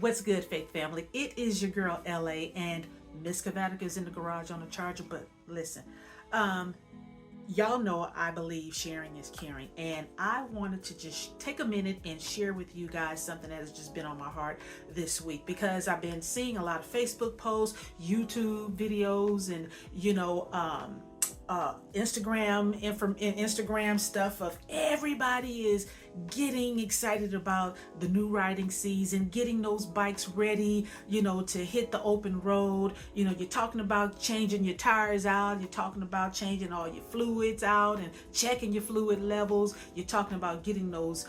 What's good, Faith Family? It is your girl LA, and Miss Kavatica is in the garage on the charger. But listen, um, y'all know I believe sharing is caring, and I wanted to just take a minute and share with you guys something that has just been on my heart this week because I've been seeing a lot of Facebook posts, YouTube videos, and Instagram stuff of everybody is getting excited about the new riding season, getting those bikes ready, to hit the open road. You're talking about changing your tires out, you're talking about changing all your fluids out and checking your fluid levels. You're talking about getting those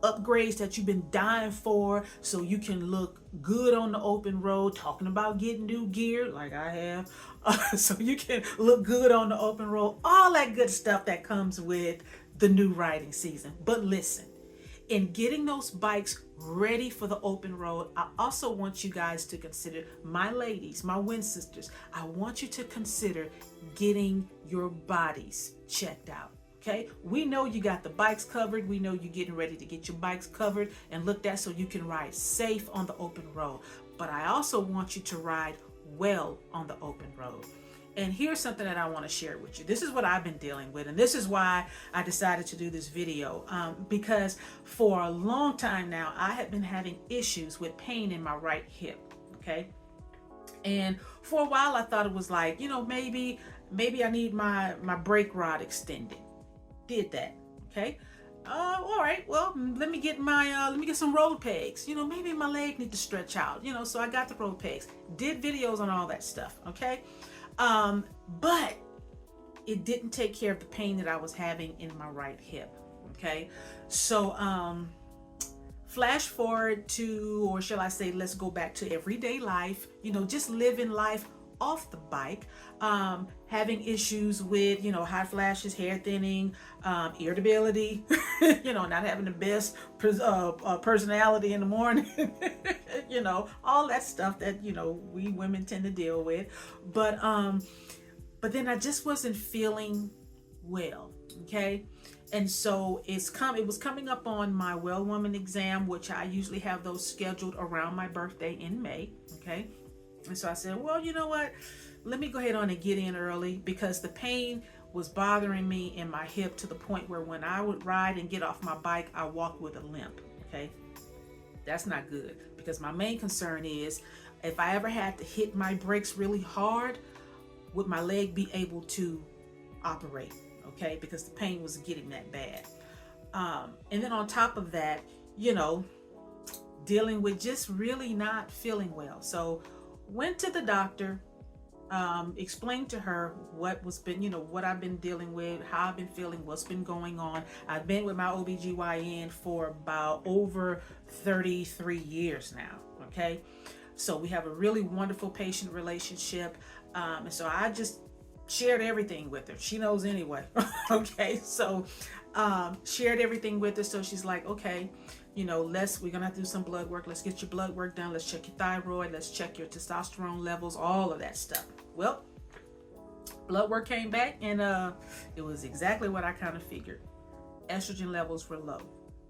upgrades that you've been dying for so you can look good on the open road, talking about getting new gear like I have, so you can look good on the open road, all that good stuff that comes with the new riding season. But listen, in getting those bikes ready for the open road, I also want you guys to consider, my ladies, my Win sisters, I want you to consider getting your bodies checked out. Okay, we know you got the bikes covered. We know you're getting ready to get your bikes covered and looked at so you can ride safe on the open road. But I also want you to ride well on the open road. And here's something that I want to share with you. This is what I've been dealing with, and this is why I decided to do this video, because for a long time now, I have been having issues with pain in my right hip, okay? And for a while, I thought it was like, maybe I need my brake rod extended. Did that, okay? All right, well, let me get some road pegs. Maybe my leg need to stretch out, so I got the road pegs. Did videos on all that stuff, okay? But it didn't take care of the pain that I was having in my right hip, okay? So, flash forward to, or shall I say, let's go back to everyday life, just living life off the bike, having issues with, hot flashes, hair thinning, irritability, not having the best personality in the morning, all that stuff that, we women tend to deal with. But then I just wasn't feeling well. Okay. And so it was coming up on my well woman exam, which I usually have those scheduled around my birthday in May. Okay. And so I said, well, you know what? Let me go ahead on and get in early because the pain was bothering me in my hip to the point where when I would ride and get off my bike, I walked with a limp. Okay. That's not good because my main concern is if I ever had to hit my brakes really hard, would my leg be able to operate? Okay. Because the pain was getting that bad. And then on top of that, dealing with just really not feeling well. So went to the doctor, explained to her what I've been dealing with, how I've been feeling, what's been going on. I've been with my OBGYN for about over 33 years now. Okay. So we have a really wonderful patient relationship. And so I just shared everything with her. She knows anyway. Okay. So, shared everything with her. So she's like, okay, we're gonna have to do some blood work. Let's get your blood work done. Let's check your thyroid. Let's check your testosterone levels, all of that stuff. Well, blood work came back and it was exactly what I kind of figured. Estrogen levels were low.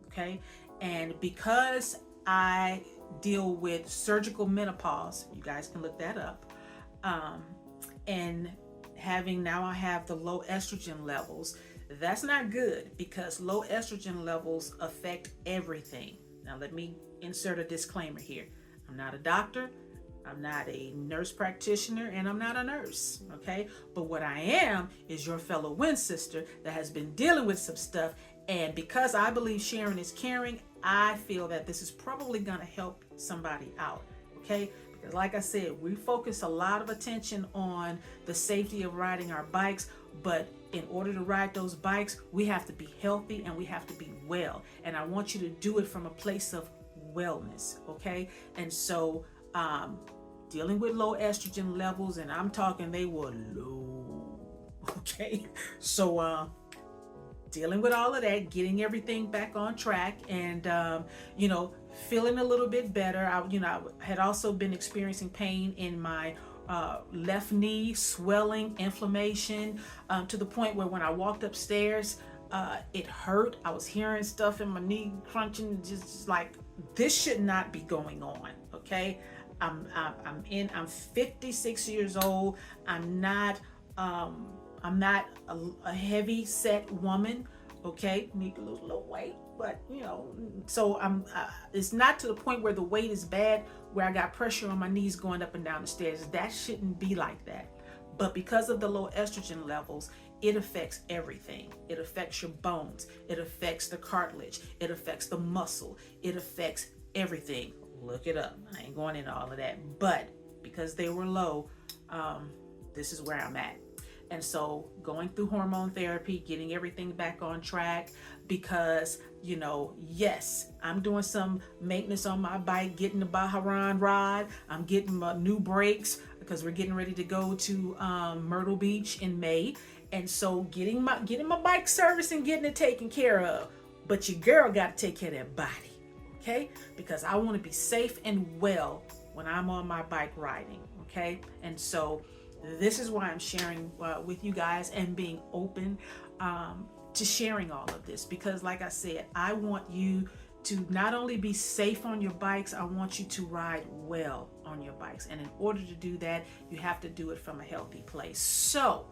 Okay. And because I deal with surgical menopause, you guys can look that up. And I have the low estrogen levels. That's not good because low estrogen levels affect everything. Now, let me insert a disclaimer here. I'm not a doctor, I'm not a nurse practitioner, and I'm not a nurse, okay? But what I am is your fellow Win sister that has been dealing with some stuff. And because I believe sharing is caring, I feel that this is probably going to help somebody out, okay? Because like I said, we focus a lot of attention on the safety of riding our bikes, but in order to ride those bikes, we have to be healthy and we have to be well. And I want you to do it from a place of wellness, okay? And so, dealing with low estrogen levels, and I'm talking they were low, okay? So, dealing with all of that, getting everything back on track, and feeling a little bit better. I had also been experiencing pain in my left knee, swelling, inflammation, to the point where when I walked upstairs, it hurt. I was hearing stuff in my knee crunching, just like this should not be going on. Okay, I'm 56 years old. I'm not a heavy set woman. Okay, need to lose a little weight, but so it's not to the point where the weight is bad, where I got pressure on my knees going up and down the stairs. That shouldn't be like that. But because of the low estrogen levels, it affects everything. It affects your bones. It affects the cartilage. It affects the muscle. It affects everything. Look it up. I ain't going into all of that. But because they were low, this is where I'm at. And so going through hormone therapy, getting everything back on track, because, yes, I'm doing some maintenance on my bike, getting the Baharan rod. I'm getting my new brakes because we're getting ready to go to Myrtle Beach in May. And so getting my bike serviced and getting it taken care of. But your girl got to take care of that body, okay? Because I want to be safe and well when I'm on my bike riding, okay? And so this is why I'm sharing with you guys and being open to sharing all of this, because like I said, I want you to not only be safe on your bikes, I want you to ride well on your bikes. And in order to do that, you have to do it from a healthy place. So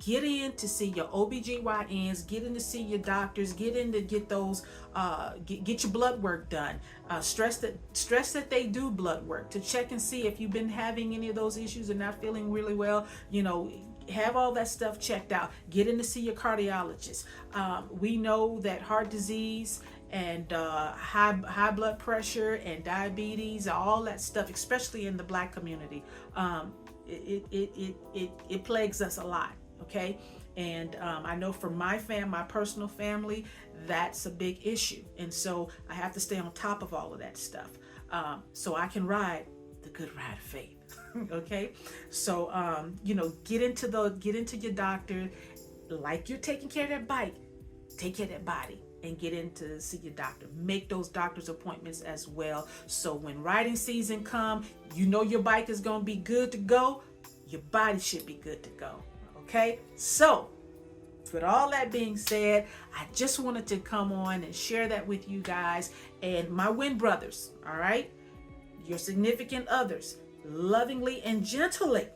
get in to see your OBGYNs, get in to see your doctors, get in to get those, get your blood work done. Stress that they do blood work to check and see if you've been having any of those issues and not feeling really well. Have all that stuff checked out. Get in to see your cardiologist. We know that heart disease and high blood pressure and diabetes, all that stuff, especially in the Black community, it plagues us a lot. Okay, and I know for my personal family, that's a big issue, and so I have to stay on top of all of that stuff, so I can ride the good ride of faith. Okay, so get into your doctor, like you're taking care of that bike, take care of that body, and get in to see your doctor. Make those doctor's appointments as well, so when riding season come, your bike is going to be good to go. Your body should be good to go. Okay, so with all that being said, I just wanted to come on and share that with you guys and my twin brothers. All right, your significant others, lovingly and gently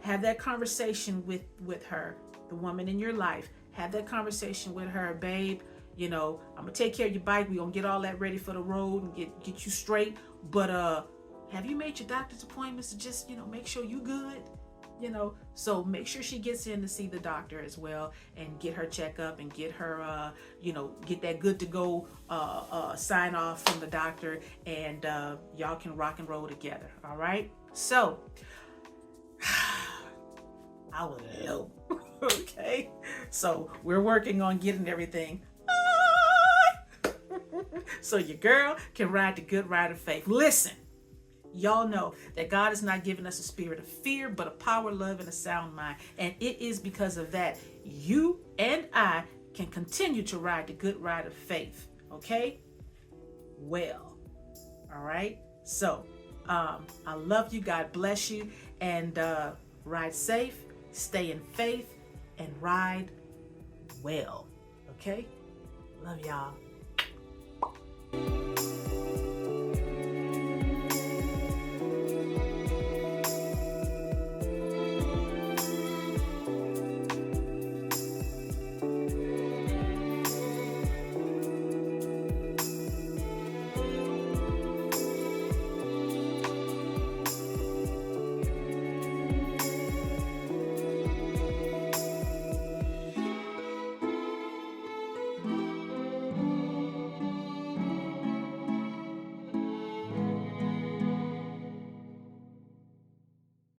have that conversation with her, the woman in your life. Have that conversation with her, babe. I'm gonna take care of your bike. We're gonna get all that ready for the road and get you straight. But have you made your doctor's appointments to just make sure you good? So make sure she gets in to see the doctor as well and get her checkup and get her, get that good to go sign off from the doctor, and y'all can rock and roll together. All right. So I was low. Okay. So we're working on getting everything so your girl can ride the good ride of faith. Listen. Y'all know that God has not given us a spirit of fear, but a power, love, and a sound mind. And it is because of that you and I can continue to ride the good ride of faith. Okay? Well, all right? So, I love you. God bless you. And ride safe, stay in faith, and ride well. Okay? Love y'all.